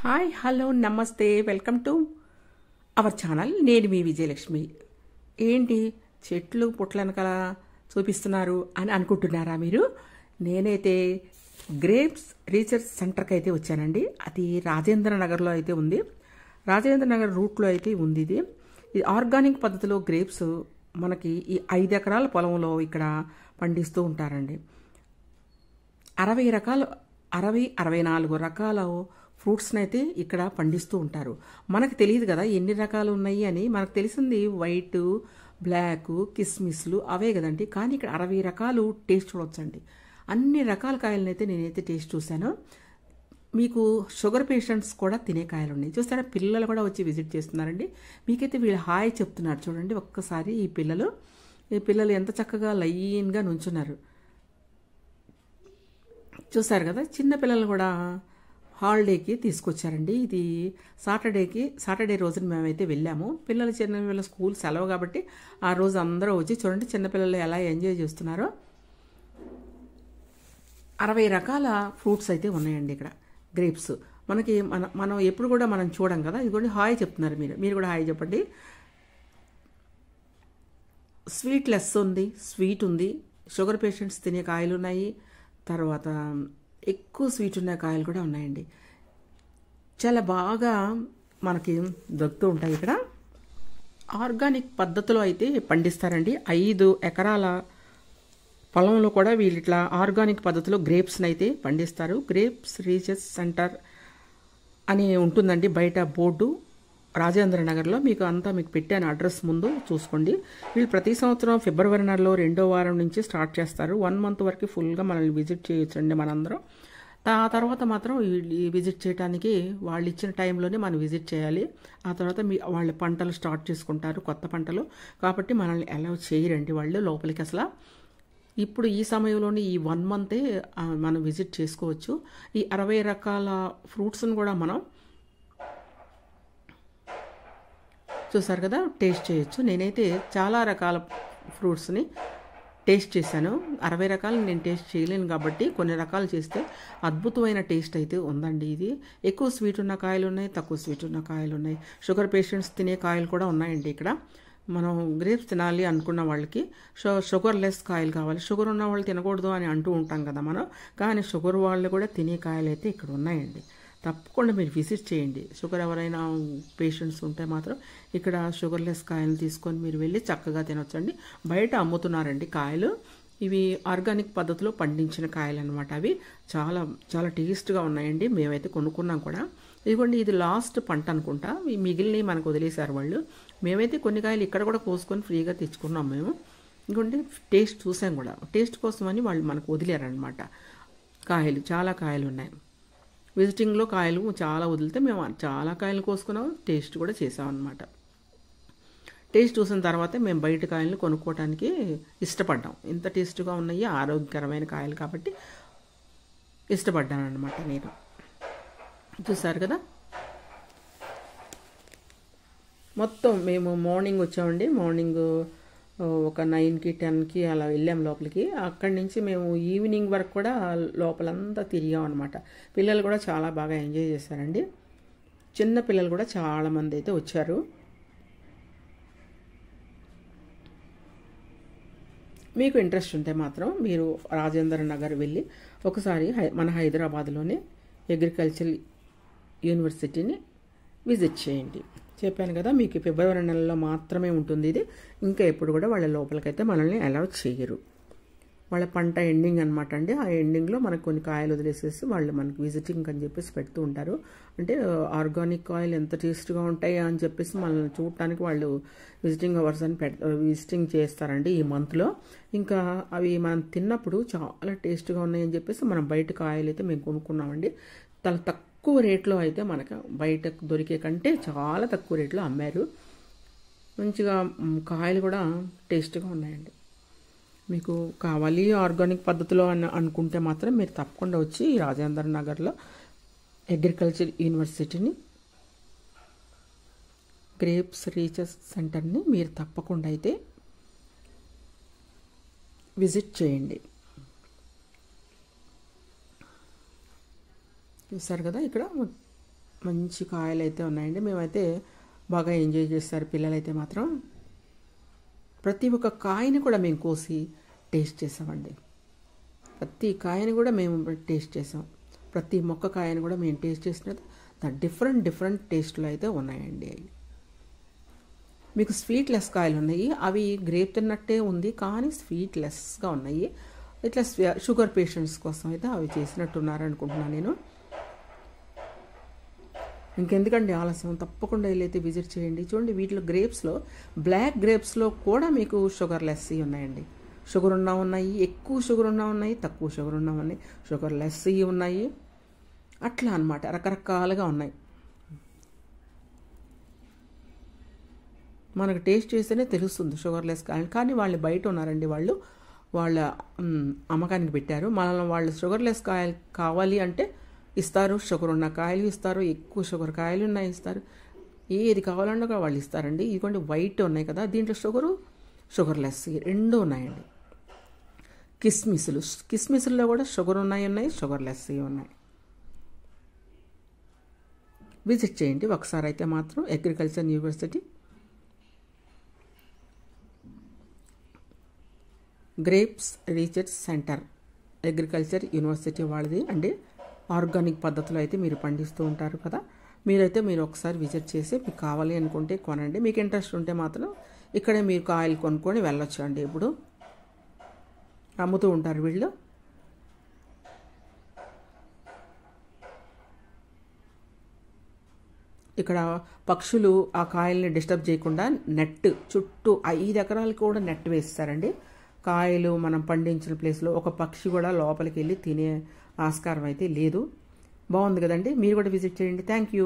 Hi hello నమస్తే welcome to our channel. నేను మీ విజయలక్ష్మి. ఏంటి చెట్లు పుట్ల వెనకాల చూపిస్తున్నారు అని అనుకుంటున్నారా మీరు? నేనైతే గ్రేప్స్ రీసెర్చ్ సెంటర్కి అయితే వచ్చానండి. అది రాజేంద్ర నగర్లో అయితే ఉంది. రాజేంద్ర నగర్ రూట్లో అయితే ఉంది. ఇది ఆర్గానిక్ పద్ధతిలో గ్రేప్స్ మనకి ఈ 5 ఎకరాల పొలంలో ఇక్కడ పండిస్తూ ఉంటారండి. 64 రకాల ఫ్రూట్స్ని అయితే ఇక్కడ పండిస్తూ ఉంటారు. మనకు తెలియదు కదా ఎన్ని రకాలు ఉన్నాయి అని. మనకు తెలిసింది వైట్, బ్లాక్, కిస్మిస్లు అవే కదండి. కానీ ఇక్కడ 60 రకాలు టేస్ట్ చూడొచ్చండి. అన్ని రకాల కాయలను అయితే నేనైతే టేస్ట్ చూశాను. మీకు షుగర్ పేషెంట్స్ కూడా తినే కాయలు ఉన్నాయి. చూస్తారా, పిల్లలు కూడా వచ్చి విజిట్ చేస్తున్నారండి. మీకైతే వీళ్ళు హాయ్ చెప్తున్నారు చూడండి ఒక్కసారి. ఈ పిల్లలు ఎంత చక్కగా లైన్గా నుంచున్నారు చూస్తారు కదా. చిన్న పిల్లలు కూడా హాలిడేకి తీసుకొచ్చారండి. ఇది సాటర్డే రోజున మేమైతే వెళ్ళాము. చిన్నపిల్లల స్కూల్ సెలవు కాబట్టి ఆ రోజు అందరూ వచ్చి చూడండి చిన్నపిల్లలు ఎలా ఎంజాయ్ చేస్తున్నారో. 60 రకాల ఫ్రూట్స్ అయితే ఉన్నాయండి ఇక్కడ. గ్రేప్స్ మనకి మనం ఎప్పుడు కూడా మనం చూడం కదా. ఇదిగోండి హాయ్ చెప్తున్నారు మీరు కూడా హాయ్ చెప్పండి. స్వీట్ లెస్ ఉంది, స్వీట్ ఉంది, షుగర్ పేషెంట్స్ తినే కాయలు ఉన్నాయి, తర్వాత ఎక్కువ స్వీట్ ఉన్న కాయలు కూడా ఉన్నాయండి. చాలా బాగా మనకి దొరుకుతూ ఉంటాయి ఇక్కడ. ఆర్గానిక్ పద్ధతిలో అయితే పండిస్తారండి. 5 ఎకరాల పొలంలో కూడా వీళ్ళు ఇట్లా ఆర్గానిక్ పద్ధతిలో గ్రేప్స్ని అయితే పండిస్తారు. గ్రేప్స్ రీసెర్చ్ సెంటర్ అని ఉంటుందండి బయట బోర్డు, రాజేంద్ర నగర్లో. మీకు పెట్టాను అడ్రస్, ముందు చూసుకోండి. వీళ్ళు ప్రతి సంవత్సరం ఫిబ్రవరి నెలలో 2వ వారం నుంచి స్టార్ట్ చేస్తారు. 1 మంత్ వరకు ఫుల్గా మనల్ని విజిట్ చేయొచ్చండి మనందరం. ఆ తర్వాత మాత్రం విజిట్ చేయడానికి వాళ్ళు ఇచ్చిన టైంలోనే మనం విజిట్ చేయాలి. ఆ తర్వాత వాళ్ళ పంటలు స్టార్ట్ చేసుకుంటారు, కొత్త పంటలు. కాబట్టి మనల్ని అలౌ చేయరండి వాళ్ళు లోపలికి అసలు. ఇప్పుడు ఈ సమయంలోనే ఈ 1 మంతే మనం విజిట్ చేసుకోవచ్చు. ఈ 60 రకాల ఫ్రూట్స్ని కూడా మనం చూసారు కదా టేస్ట్ చేయొచ్చు. నేనైతే చాలా రకాల ఫ్రూట్స్ని టేస్ట్ చేశాను. 60 రకాలు నేను టేస్ట్ చేయలేను కాబట్టి కొన్ని రకాలు చేస్తే అద్భుతమైన టేస్ట్ అయితే ఉందండి. ఇది ఎక్కువ స్వీట్ ఉన్న కాయలు ఉన్నాయి, తక్కువ స్వీట్ ఉన్న కాయలు ఉన్నాయి, షుగర్ పేషెంట్స్ తినే కాయలు కూడా ఉన్నాయండి ఇక్కడ. మనం గ్రేప్స్ తినాలి అనుకున్న వాళ్ళకి షుగర్ లెస్ కాయలు కావాలి. షుగర్ ఉన్న వాళ్ళు తినకూడదు అని అంటూ ఉంటాం కదా మనం. కానీ షుగర్ వాళ్ళు కూడా తినే కాయలు అయితే ఇక్కడ ఉన్నాయండి. తప్పకుండా మీరు విజిట్ చేయండి. షుగర్ ఎవరైనా పేషెంట్స్ ఉంటే మాత్రం ఇక్కడ షుగర్లెస్ కాయలు తీసుకొని మీరు వెళ్ళి చక్కగా తినొచ్చండి. బయట అమ్ముతున్నారండి కాయలు. ఇవి ఆర్గానిక్ పద్ధతిలో పండించిన కాయలు అనమాట. అవి చాలా చాలా టేస్ట్గా ఉన్నాయండి. మేమైతే కొనుక్కున్నాం కూడా. ఇదిగోండి ఇది లాస్ట్ పంట అనుకుంటా. ఈ మిగిలినవి మనకు వదిలేశారు వాళ్ళు. మేమైతే కొన్ని కాయలు ఇక్కడ కూడా కోసుకొని ఫ్రీగా తెచ్చుకున్నాం మేము. ఇదిగోండి టేస్ట్ చూసాం కూడా. టేస్ట్ కోసమని వాళ్ళు మనకు వదిలేరనమాట. కాయలు చాలా కాయలు ఉన్నాయి. విజిటింగ్లో కాయలు చాలా వదిలితే మేము చాలా కాయలు కోసుకున్నాం, టేస్ట్ కూడా చేసామన్నమాట. టేస్ట్ చూసిన తర్వాతే మేము బయట కాయలను కొనుక్కోవడానికి ఇష్టపడ్డాం. ఇంత టేస్ట్గా ఉన్నాయి, ఆరోగ్యకరమైన కాయలు కాబట్టి ఇష్టపడ్డాను అనమాట నేను. చూసారు కదా, మొత్తం మేము మార్నింగ్ వచ్చామండి. మార్నింగ్ ఒక 9కి 10కి అలా వెళ్ళాం లోపలికి. అక్కడి నుంచి మేము ఈవినింగ్ వరకు కూడా లోపలంతా తిరిగాం అనమాట. పిల్లలు కూడా చాలా బాగా ఎంజాయ్ చేశారండి. చిన్న పిల్లలు కూడా చాలామంది అయితే వచ్చారు. మీకు ఇంట్రెస్ట్ ఉంటే మాత్రం మీరు రాజేంద్ర నగర్ వెళ్ళి ఒకసారి మన హైదరాబాద్లోనే అగ్రికల్చర్ యూనివర్సిటీని విజిట్ చేయండి. చెప్పాను కదా, మీకు ఫిబ్రవరి నెలలో మాత్రమే ఉంటుంది ఇది. ఇంకా ఎప్పుడు కూడా వాళ్ళ లోపలికైతే మనల్ని అలౌ చేయరు. వాళ్ళ పంట ఎండింగ్ అనమాట అండి. ఆ ఎండింగ్లో మనకు కొన్ని కాయలు వదిలేసేసి వాళ్ళు మనకు విజిటింగ్ అని చెప్పేసి పెడుతూ ఉంటారు. అంటే ఆర్గానిక్ కాయలు ఎంత టేస్ట్గా ఉంటాయి అని చెప్పేసి మనల్ని చూడటానికి వాళ్ళు విజిటింగ్ అవర్స్ అని విజిటింగ్ చేస్తారండి ఈ మంత్లో. ఇంకా అవి మనం తిన్నప్పుడు చాలా టేస్ట్గా ఉన్నాయని చెప్పేసి మనం బయట కాయలు అయితే మేము కొనుక్కున్నామండి. చాలా తక్కువ రేట్లో అయితే మనకు బయట దొరికే కంటే చాలా తక్కువ రేట్లో అమ్మారు. మంచిగా కాయలు కూడా టేస్ట్గా ఉన్నాయండి. మీకు కావాలి ఆర్గానిక్ పద్ధతిలో అనుకుంటే మాత్రం మీరు తప్పకుండా వచ్చి రాజేంద్ర నగర్లో అగ్రికల్చర్ యూనివర్సిటీని గ్రేప్స్ రీసెర్చ్ సెంటర్ని మీరు తప్పకుండా అయితే విజిట్ చేయండి. చూసారు కదా, ఇక్కడ మంచి కాయలు అయితే ఉన్నాయండి. మేమైతే బాగా ఎంజాయ్ చేస్తారు పిల్లలైతే మాత్రం. ప్రతి ఒక్క కాయని కూడా మేము కోసి టేస్ట్ చేసామండి. ప్రతి కాయని కూడా మేము టేస్ట్ చేసాం. ప్రతి మొక్క కాయని కూడా మేము టేస్ట్ చేసినది డిఫరెంట్ టేస్ట్లో అయితే ఉన్నాయండి. మీకు స్వీట్లెస్ కాయలు ఉన్నాయి. అవి గ్రేప్ తిన్నట్టే ఉంది కానీ స్వీట్లెస్గా ఉన్నాయి. ఇట్లా షుగర్ పేషెంట్స్ కోసం అయితే అవి చేసినట్టున్నారు అనుకుంటున్నాను నేను. ఇంకెందుకండి ఆలస్యం, తప్పకుండా వెళ్ళైతే విజిట్ చేయండి. చూడండి వీటిలో గ్రేప్స్లో, బ్లాక్ గ్రేప్స్లో కూడా మీకు షుగర్ లెస్ ఉన్నాయండి. షుగర్ ఉన్నాయి, ఎక్కువ షుగర్ ఉన్నాయి, తక్కువ షుగర్ ఉన్నాయి, షుగర్ లెస్ ఉన్నాయి, అట్లా అన్నమాట రకరకాలుగా ఉన్నాయి. మనకు టేస్ట్ చేస్తేనే తెలుస్తుంది షుగర్ లెస్ కానీ వాళ్ళు బయట ఉన్నారండి. వాళ్ళ అమ్మకానికి పెట్టారు. మనల్ని వాళ్ళు షుగర్ లెస్ కాయలు కావాలి అంటే ఇస్తారు, షుగర్ ఉన్న కాయలు ఇస్తారు, ఎక్కువ షుగర్ కాయలు ఉన్నాయి ఇస్తారు, ఏది కావాలన్నా కూడా వాళ్ళు ఇస్తారండి. ఇదిగోండి వైట్ ఉన్నాయి కదా, దీంట్లో షుగర్ లెస్ రెండు ఉన్నాయండి. కిస్మిస్లో కూడా షుగర్ ఉన్నాయి, షుగర్ లెస్ ఉన్నాయి. విజిట్ చేయండి ఒకసారి అయితే మాత్రం agriculture university, grapes research centre, agriculture university వాళ్ళది అండి. ఆర్గానిక్ పద్ధతిలో అయితే మీరు పండిస్తూ ఉంటారు కదా, మీరు ఒకసారి విజిట్ చేసి మీకు కావాలి అనుకుంటే కొనండి. మీకు ఇంట్రెస్ట్ ఉంటే మాత్రం ఇక్కడే మీరు కాయలు కొనుక్కొని వెళ్ళొచ్చు అండి. ఇప్పుడు అమ్ముతూ ఉంటారు వీళ్ళు. ఇక్కడ పక్షులు ఆ కాయల్ని డిస్టర్బ్ చేయకుండా నెట్ చుట్టూ 5 ఎకరాలు కూడా నెట్ వేస్తారండి. కాయలు మనం పండించిన ప్లేస్లో ఒక పక్షి కూడా లోపలికి వెళ్ళి తినే ఆస్కారం అయితే లేదు. బాగుంది కదండి, మీరు కూడా విజిట్ చేయండి. Thank you.